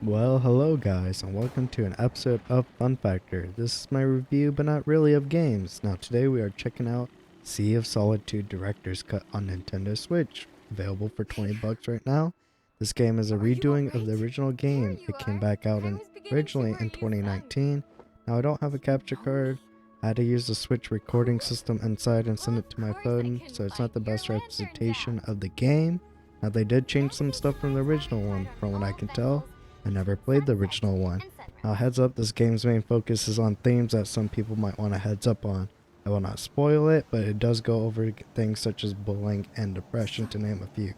Well, hello guys, and welcome to an episode of Fun Factor. This is my review, but not really of games. Now today we are checking out Sea of Solitude Director's Cut on Nintendo Switch, available for 20 bucks right now. This game is a Are you redoing of the awake? original There game. you It came are. back out I was beginning to originally in worry you slept. 2019. Now I don't have a capture Know card. me? I had to use the Switch recording system inside and send Well, it to of my course I phone, couldn't so it's not find the your best lantern representation jack. of the game. Now they did change some Japanese stuff from the supplies have original a one, card on from what I all can tell. vessels I never between played the sunset original one. and Now, sunrise. heads up, this game's main focus is on themes that some people might want a heads up on. I will not spoil it, but it does go over things such as bullying and depression, to name a few.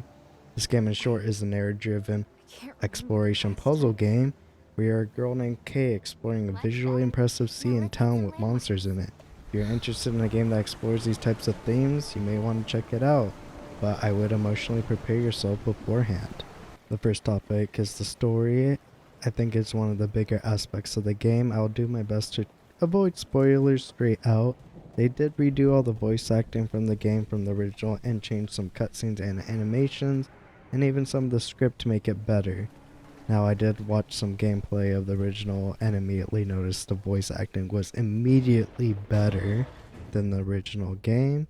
This game, in short, is a narrative-driven I can't remember the exploration last puzzle time. game where you're a girl named Kay exploring a Let's visually go. impressive No sea and records town or with monsters landmarks. in it. If you're interested in a game that explores these types of themes, you may want to check it out, but I would emotionally prepare yourself beforehand. The first topic is the story. I think it's one of the bigger aspects of the game. I'll do my best to avoid spoilers straight out. They did redo all the voice acting from the game from the original and change some cutscenes and animations, and even some of the script to make it better. Now, I did watch some gameplay of the original and immediately noticed the voice acting was immediately better than the original game.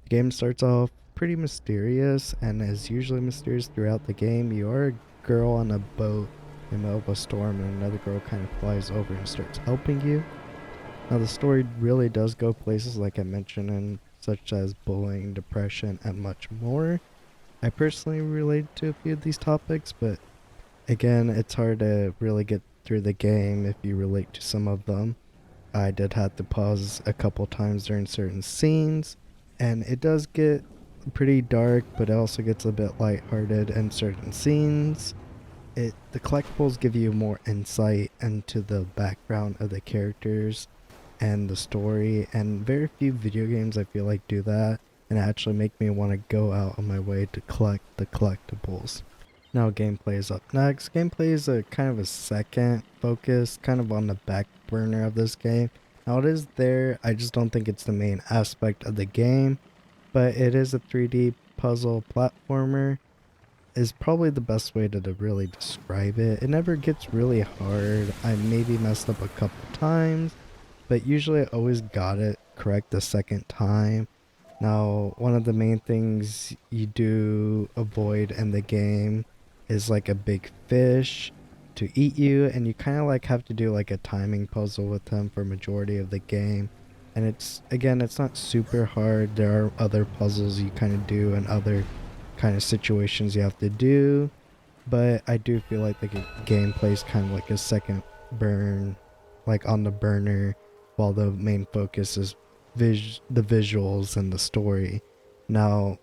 The game starts off pretty mysterious and is usually mysterious throughout the game. You are a girl on a boat in the middle of a storm, and another girl kind of flies over and starts helping you. Now, the story really does go places like I mentioned, and such as bullying, depression, and much more. I personally relate to a few of these topics, but again, it's hard to really get through the game if you relate to some of them. I did have to pause a couple times during certain scenes, and it does get pretty dark, but it also gets a bit lighthearted in certain scenes. The collectibles give you more insight into the background of the characters and the story, and very few video games I feel like do that and actually make me want to go out on my way to collect the collectibles. Now gameplay is up next. Gameplay is a kind of a second focus, kind of on the back burner of this game. Now it is there, I just don't think it's the main aspect of the game, but it is a 3D puzzle platformer is probably the best way to really describe it. It never gets really hard. I maybe messed up a couple times, but usually I always got it correct the second time. Now, one of the main things you do avoid in the game is like a big fish to eat you, and you kind of like have to do like a timing puzzle with them for majority of the game. And it's again, it's not super hard. There are other puzzles you kind of do and other kind of situations you have to do, but I do feel like the game plays kind of like a second burn, like on the burner, while the main focus is the visuals and the story. Now,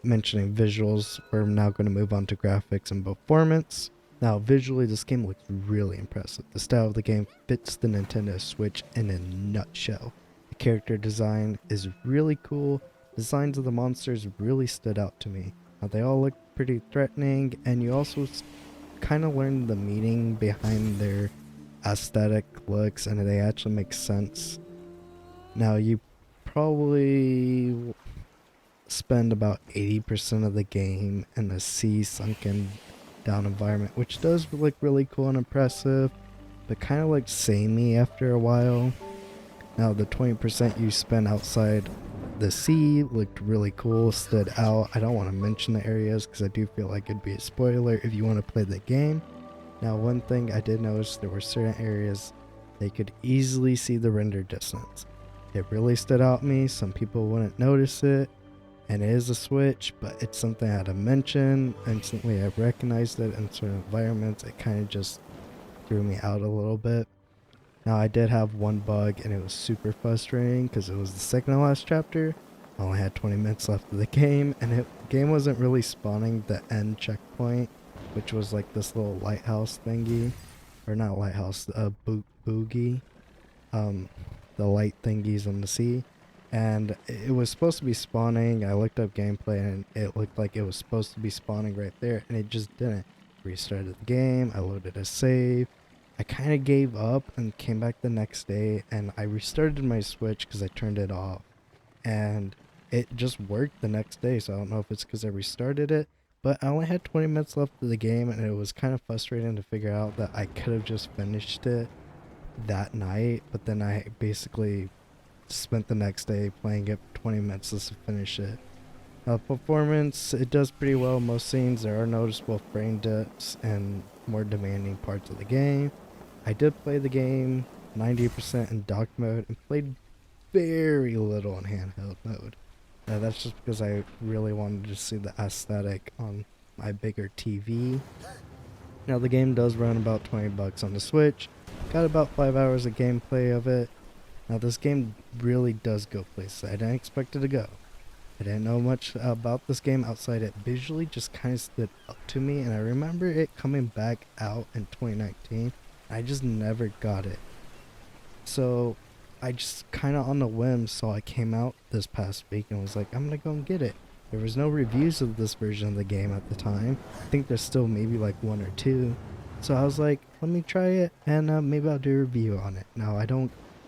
mentioning visuals, we're now going to move on to graphics and performance. Now, visually, this game looks really impressive. The style of the game fits the Nintendo Switch in a nutshell. The character design is really cool. Designs of the monsters really stood out to me. Now, they all look pretty threatening, and you also kind of learn the meaning behind their aesthetic looks, and they actually make sense. Now, you probably spend about 80% of the game in a sea sunken down environment, which does look really cool and impressive, but kind of like samey after a while. Now, the 20% you spend outside the sea looked really cool, stood out. I don't want to mention the areas because I do feel like it'd be a spoiler if you want to play the game. Now, one thing I did notice, there were certain areas they could easily see the render distance. It really stood out to me. Some people wouldn't notice it, and it is a switch, but it's something I had to mention. Instantly, I recognized it in certain environments. It kind of just threw me out a little bit. Now, I did have one bug, and it was super frustrating because it was the second to last chapter. I only had 20 minutes left of the game, and the game wasn't really spawning the end checkpoint, which was like this little lighthouse thingy, or not lighthouse, boogie, um, the light thingies in the sea. And it was supposed to be spawning. I looked up gameplay, and it looked like it was supposed to be spawning right there, and it just didn't. Restarted the game, I loaded a save. I kind of gave up and came back the next day, and I restarted my Switch because I turned it off, and it just worked the next day. So I don't know if it's because I restarted it, But I only had 20 minutes left of the game, and it was kind of frustrating to figure out that I could have just finished it that night, but then I basically spent the next day playing it for 20 minutes just to finish it. Performance, it does pretty well in most scenes. There are noticeable frame dips and more demanding parts of the game. I did play the game 90% in dock mode and played very little in handheld mode. That's just because I really wanted to see the aesthetic on my bigger TV. Now the game does run about $20 on the Switch. Got about 5 hours of gameplay of it. Now this game really does go places I didn't expect it to go. I didn't know much about this game outside it visually just kind of stood up to me, and I remember it coming back out in 2019. I just never got it. So I just kind of on the whim saw it came out this past week and was like, I'm gonna go and get it. There was no reviews of this version of the game at the time. I think there's still maybe like one or two. So I was like, let me try it, and maybe I'll do a review on it. Now I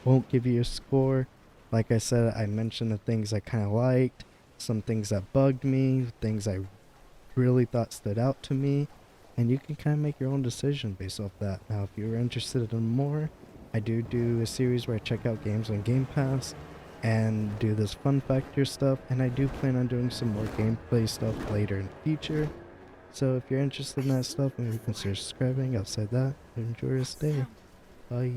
won't give you a score. Like I said, I mentioned the things I kind of liked, some things that bugged me, things I really thought stood out to me, and you can kind of make your own decision based off that. Now, if you're interested in more, I do a series where I check out games on Game Pass and do this fun factor stuff, and I do plan on doing some more gameplay stuff later in the future. So if you're interested in that stuff, maybe consider subscribing. Outside that, enjoy your stay. Bye.